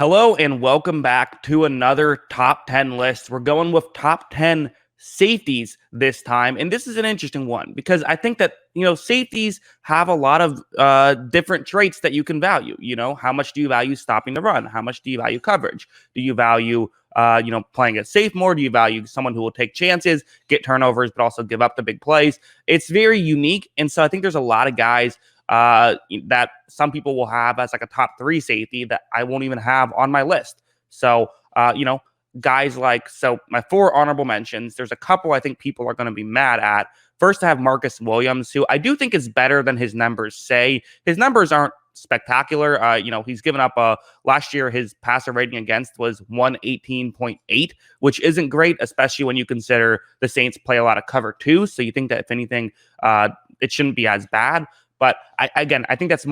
Hello and welcome back to another top 10 list. We're going with top 10 safeties this time. And this is an interesting one because I think that, safeties have a lot of different traits that you can value. How much do you value stopping the run? How much do you value coverage? Do you value, playing it safe more? Do you value someone who will take chances, get turnovers, but also give up the big plays? It's very unique. And so I think there's a lot of guys that some people will have as like a top 3 safety that I won't even have on my list. So, guys my 4 honorable mentions, there's a couple I think people are going to be mad at. First, I have Marcus Williams, who I do think is better than his numbers say. His numbers aren't spectacular. He's given up last year, his passer rating against was 118.8, which isn't great, especially when you consider the Saints play a lot of cover 2. So you think that if anything, it shouldn't be as bad. But I think that's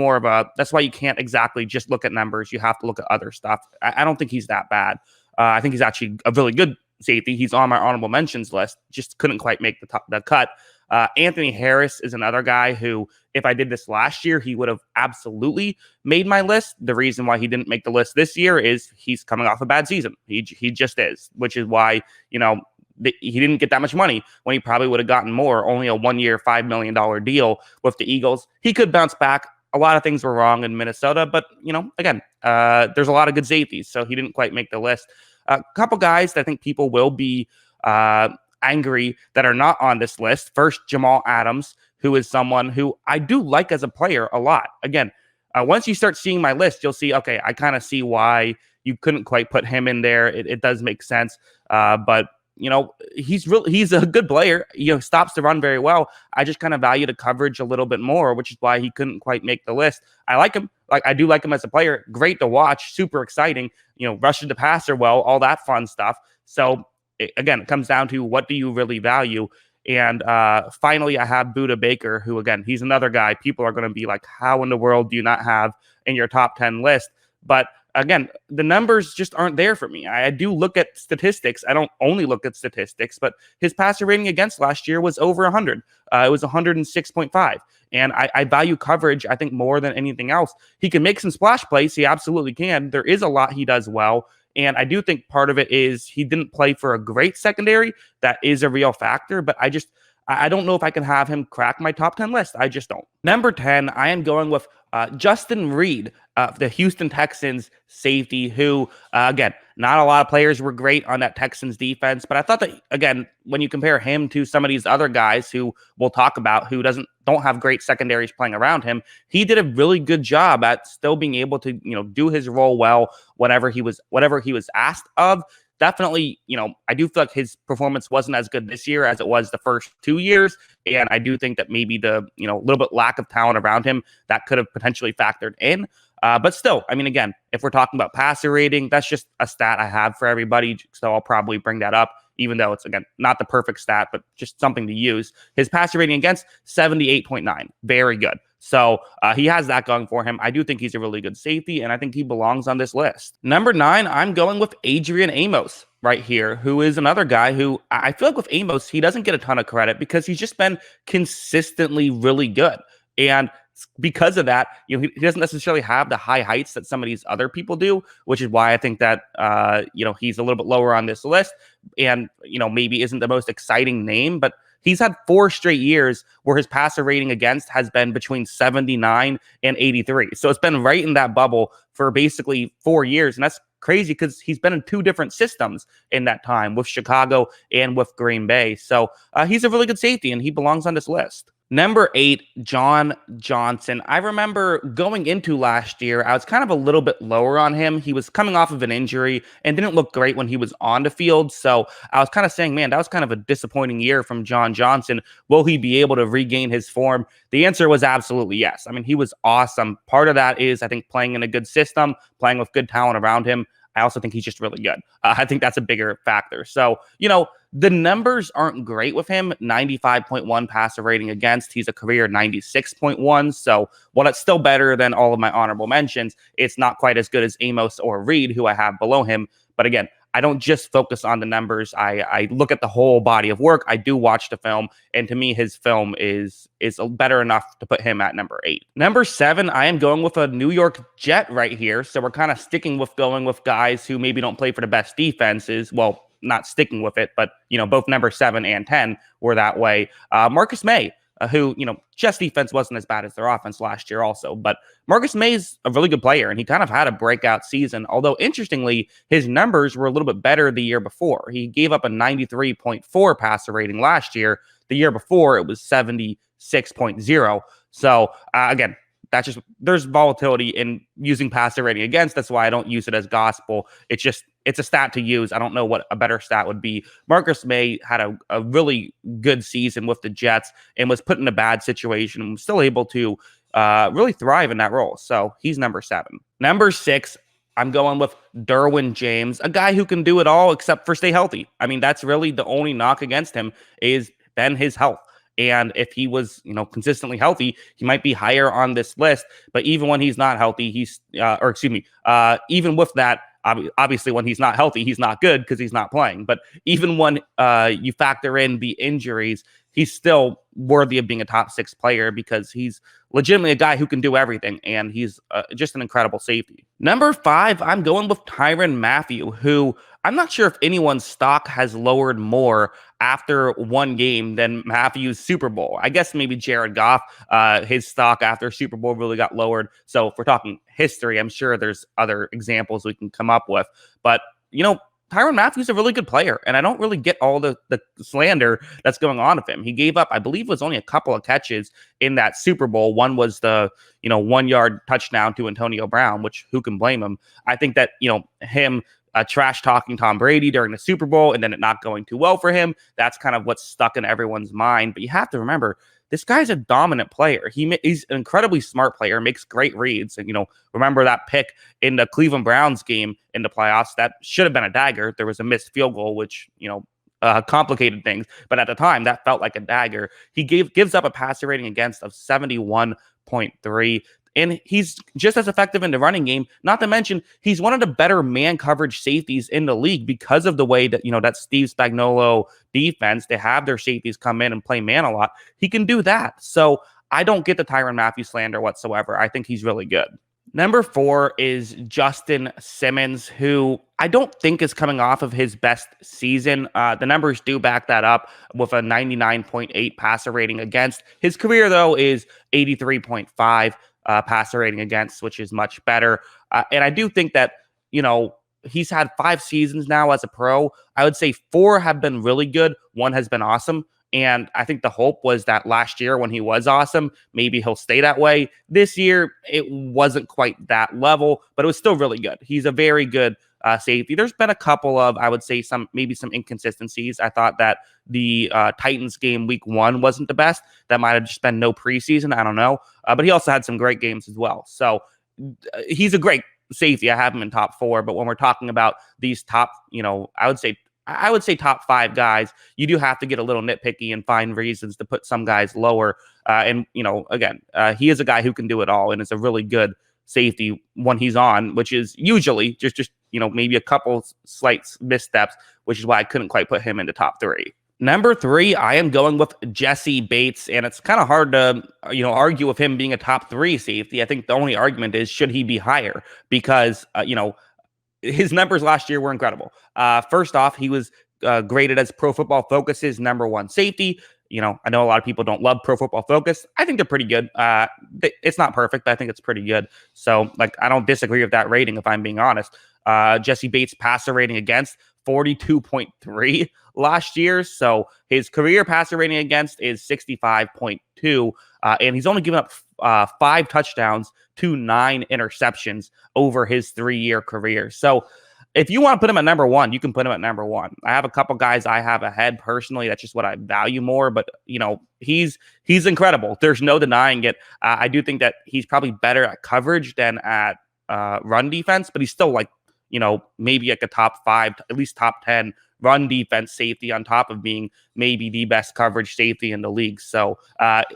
that's why you can't exactly just look at numbers. You have to look at other stuff. I don't think he's that bad. I think he's actually a really good safety. He's on my honorable mentions list. Just couldn't quite make the cut. Anthony Harris is another guy who, if I did this last year, he would have absolutely made my list. The reason why he didn't make the list this year is he's coming off a bad season. He just is, which is why, he didn't get that much money when he probably would have gotten more. Only a 1-year, $5 million deal with the Eagles. He could bounce back. A lot of things were wrong in Minnesota, but, there's a lot of good safeties, so he didn't quite make the list. A couple guys that I think people will be angry that are not on this list. First, Jamal Adams, who is someone who I do like as a player a lot. Again, once you start seeing my list, you'll see, okay, I kind of see why you couldn't quite put him in there. It does make sense, but he's a good player. Stops the run very well. I just kind of value the coverage a little bit more, which is why he couldn't quite make the list. I like him. I do like him as a player. Great to watch. Super exciting. Rushes the passer well, all that fun stuff. So again, it comes down to what do you really value? And finally, I have Budda Baker, who, again, he's another guy people are going to be like, how in the world do you not have in your top 10 list? But again, the numbers just aren't there for me. I do look at statistics. I don't only look at statistics, but his passer rating against last year was over 100. It was 106.5. And I value coverage, I think, more than anything else. He can make some splash plays. He absolutely can. There is a lot he does well. And I do think part of it is he didn't play for a great secondary. That is a real factor. But I don't know if I can have him crack my top 10 list. I just don't. Number 10, I am going with Justin Ried, the Houston Texans safety, who, again, not a lot of players were great on that Texans defense. But I thought that, again, when you compare him to some of these other guys who we'll talk about who don't have great secondaries playing around him, he did a really good job at still being able to, do his role well whatever he was asked of. Definitely, I do feel like his performance wasn't as good this year as it was the first 2 years. And I do think that maybe the, little bit lack of talent around him that could have potentially factored in. But still, again, if we're talking about passer rating, that's just a stat I have for everybody. So I'll probably bring that up, even though it's, again, not the perfect stat, but just something to use. His passer rating against 78.9. Very good. So he has that going for him. I do think he's a really good safety, and I think he belongs on this list. Number 9, I'm going with Adrian Amos right here, who is another guy who I feel like with Amos, he doesn't get a ton of credit because he's just been consistently really good. And because of that, he doesn't necessarily have the high heights that some of these other people do, which is why I think that, he's a little bit lower on this list and, maybe isn't the most exciting name, but he's had 4 straight years where his passer rating against has been between 79 and 83. So it's been right in that bubble for basically 4 years. And that's crazy because he's been in 2 different systems in that time with Chicago and with Green Bay. So he's a really good safety and he belongs on this list. Number 8, John Johnson. I remember going into last year, I was kind of a little bit lower on him. He was coming off of an injury and didn't look great when he was on the field. So I was kind of saying, man, that was kind of a disappointing year from John Johnson. Will he be able to regain his form? The answer was absolutely yes. He was awesome. Part of that is, I think, playing in a good system, playing with good talent around him. I also think he's just really good. I think that's a bigger factor. So, the numbers aren't great with him. 95.1 passer rating against. He's a career 96.1. So while it's still better than all of my honorable mentions, it's not quite as good as Amos or Ried, who I have below him. But again, I don't just focus on the numbers. I look at the whole body of work. I do watch the film, and to me, his film is better enough to put him at number 8. Number 7, I am going with a New York Jet right here. So we're kind of sticking with going with guys who maybe don't play for the best defenses. Well, not sticking with it, but both number 7 and 10 were that way. Marcus Maye. Who, Jets defense wasn't as bad as their offense last year also, but Marcus Maye's a really good player, and he kind of had a breakout season, although interestingly, his numbers were a little bit better the year before. He gave up a 93.4 passer rating last year. The year before, it was 76.0. So, again, there's volatility in using passer rating against. That's why I don't use it as gospel. It's a stat to use. I don't know what a better stat would be. Marcus Maye had a really good season with the Jets and was put in a bad situation and was still able to really thrive in that role. So he's number 7. Number 6, I'm going with Derwin James, a guy who can do it all except for stay healthy. I mean, that's really the only knock against him is been his health. And if he was, consistently healthy, he might be higher on this list. But even when he's not healthy, even with that, obviously when he's not healthy, he's not good because he's not playing. But even when you factor in the injuries, he's still worthy of being a top 6 player because he's legitimately a guy who can do everything, and he's just an incredible safety. Number 5, I'm going with Tyrann Mathieu, who I'm not sure if anyone's stock has lowered more after one game than Matthew's Super Bowl. I guess maybe Jared Goff, his stock after Super Bowl really got lowered. So if we're talking history, I'm sure there's other examples we can come up with. But, Tyrann Mathieu's a really good player, and I don't really get all the slander that's going on with him. He gave up, I believe it was only a couple of catches in that Super Bowl. One was the, 1-yard touchdown to Antonio Brown, which who can blame him? I think that, him trash talking Tom Brady during the Super Bowl and then it not going too well for him, that's kind of what's stuck in everyone's mind. But you have to remember, this guy's a dominant player. He's an incredibly smart player, makes great reads. And, remember that pick in the Cleveland Browns game in the playoffs? That should have been a dagger. There was a missed field goal, which, complicated things. But at the time, that felt like a dagger. He gives up a passer rating against of 71.3. And he's just as effective in the running game. Not to mention, he's one of the better man coverage safeties in the league because of the way that, that Steve Spagnuolo defense, they have their safeties come in and play man a lot. He can do that. So I don't get the Tyrann Mathieu slander whatsoever. I think he's really good. Number 4 is Justin Simmons, who I don't think is coming off of his best season. The numbers do back that up with a 99.8 passer rating against. His career, though, is 83.5. Passer rating against, which is much better. And I do think that, he's had 5 seasons now as a pro. I would say 4 have been really good. 1 has been awesome. And I think the hope was that last year when he was awesome, maybe he'll stay that way. This year, it wasn't quite that level, but it was still really good. He's a very good safety. There's been a couple of, I would say, some inconsistencies. I thought that the Titans game week 1 wasn't the best. That might have just been no preseason. I don't know. But he also had some great games as well. So he's a great safety. I have him in top 4. But when we're talking about these top, I would say top 5 guys, you do have to get a little nitpicky and find reasons to put some guys lower. And again, he is a guy who can do it all and is a really good safety when he's on, which is usually just maybe a couple slight missteps, which is why I couldn't quite put him into top 3. Number 3, I am going with Jessie Bates, and it's kind of hard to, argue with him being a top 3 safety. I think the only argument is, should he be higher? Because, his numbers last year were incredible. First off, he was graded as Pro Football Focus's number 1 safety. I know a lot of people don't love Pro Football Focus. I think they're pretty good. It's not perfect, but I think it's pretty good. So, I don't disagree with that rating, if I'm being honest. Jessie Bates passer rating against 42.3 last year. So his career passer rating against is 65.2. And he's only given up 5 touchdowns to 9 interceptions over his 3-year career. So if you want to put him at number 1, you can put him at number 1. I have a couple guys I have ahead personally. That's just what I value more. But, he's incredible. There's no denying it. I do think that he's probably better at coverage than at run defense, but he's still maybe like a top 5, at least top 10 run defense safety on top of being maybe the best coverage safety in the league. So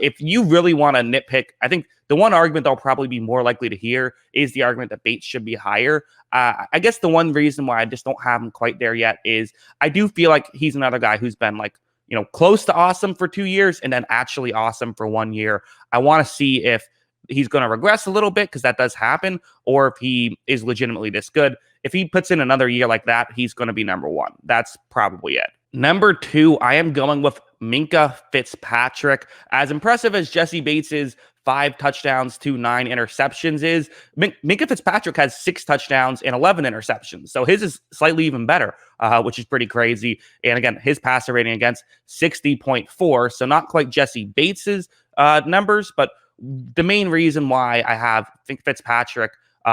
if you really want to nitpick, I think the one argument they'll probably be more likely to hear is the argument that Bates should be higher. I guess the one reason why I just don't have him quite there yet is I do feel like he's another guy who's been like, close to awesome for 2 years and then actually awesome for 1 year. I want to see if he's going to regress a little bit, because that does happen, or if he is legitimately this good. If he puts in another year like that, he's going to be number one. That's probably it. Number 2, I am going with Minkah Fitzpatrick. As impressive as Jessie Bates' 5 touchdowns to 9 interceptions is, Minkah Fitzpatrick has 6 touchdowns and 11 interceptions. So his is slightly even better, which is pretty crazy. And again, his passer rating against 60.4. So not quite Jessie Bates' numbers, but the main reason why I have Fitzpatrick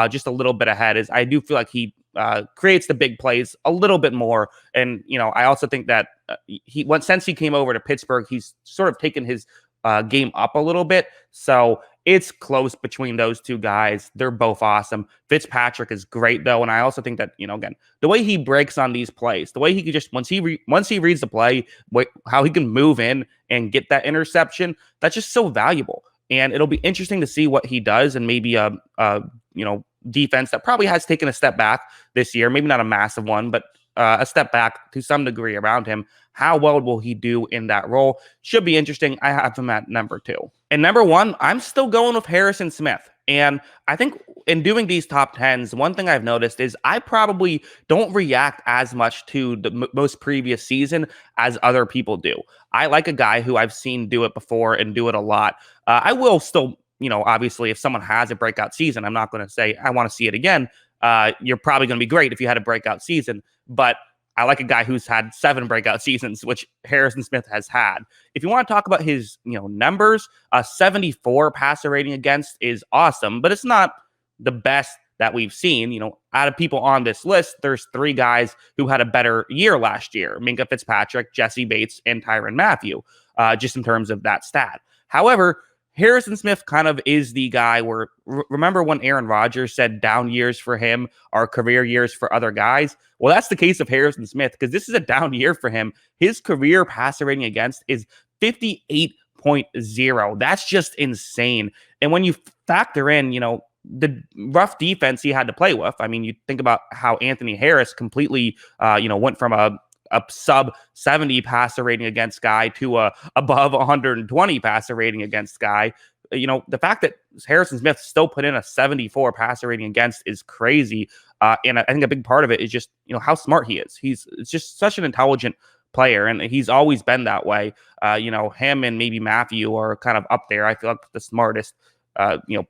just a little bit ahead is I do feel like he creates the big plays a little bit more. And, I also think that since he came over to Pittsburgh, he's sort of taken his game up a little bit. So it's close between those two guys. They're both awesome. Fitzpatrick is great, though. And I also think that, again, the way he breaks on these plays, the way he can just, once he reads the play, how he can move in and get that interception, that's just so valuable. And it'll be interesting to see what he does, and maybe a defense that probably has taken a step back this year, maybe not a massive one, but a step back to some degree around him. How well will he do in that role? Should be interesting. I have him at number 2. And number 1, I'm still going with Harrison Smith. And I think in doing these top 10s, one thing I've noticed is I probably don't react as much to the most previous season as other people do. I like a guy who I've seen do it before and do it a lot. I will still, obviously, if someone has a breakout season, I'm not going to say I want to see it again. You're probably going to be great if you had a breakout season, but I like a guy who's had 7 breakout seasons, which Harrison Smith has had. If you want to talk about his, numbers, 74 passer rating against is awesome, but it's not the best that we've seen. Out of people on this list, there's 3 guys who had a better year last year: Minkah Fitzpatrick, Jessie Bates, and Tyrann Mathieu, just in terms of that stat. However, Harrison Smith kind of is the guy where, remember when Aaron Rodgers said down years for him are career years for other guys? Well, that's the case of Harrison Smith, because this is a down year for him. His career passer rating against is 58.0. That's just insane. And when you factor in, the rough defense he had to play with, I mean, you think about how Anthony Harris completely, went from a sub 70 passer rating against guy to a above 120 passer rating against guy. The fact that Harrison Smith still put in a 74 passer rating against is crazy. And I think a big part of it is just, how smart he is. It's just such an intelligent player, and he's always been that way. Him and maybe Mathieu are kind of up there. I feel like the smartest,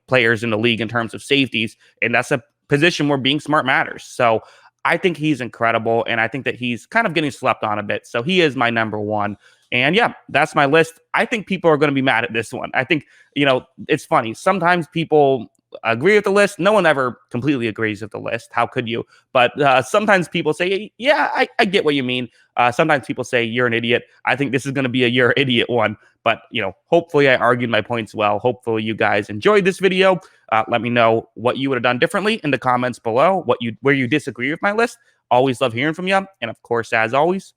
players in the league in terms of safeties. And that's a position where being smart matters. So I think he's incredible, and I think that he's kind of getting slept on a bit. So he is my number 1. And yeah, that's my list. I think people are going to be mad at this one. I think, it's funny. Sometimes people agree with the list. No one ever completely agrees with the list. How could you? But sometimes people say, yeah, I get what you mean. Sometimes people say you're an idiot. I think this is going to be a you're idiot one. But, hopefully I argued my points well. Hopefully you guys enjoyed this video. Let me know what you would have done differently in the comments below, where you disagree with my list. Always love hearing from you. And of course, as always,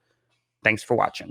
thanks for watching.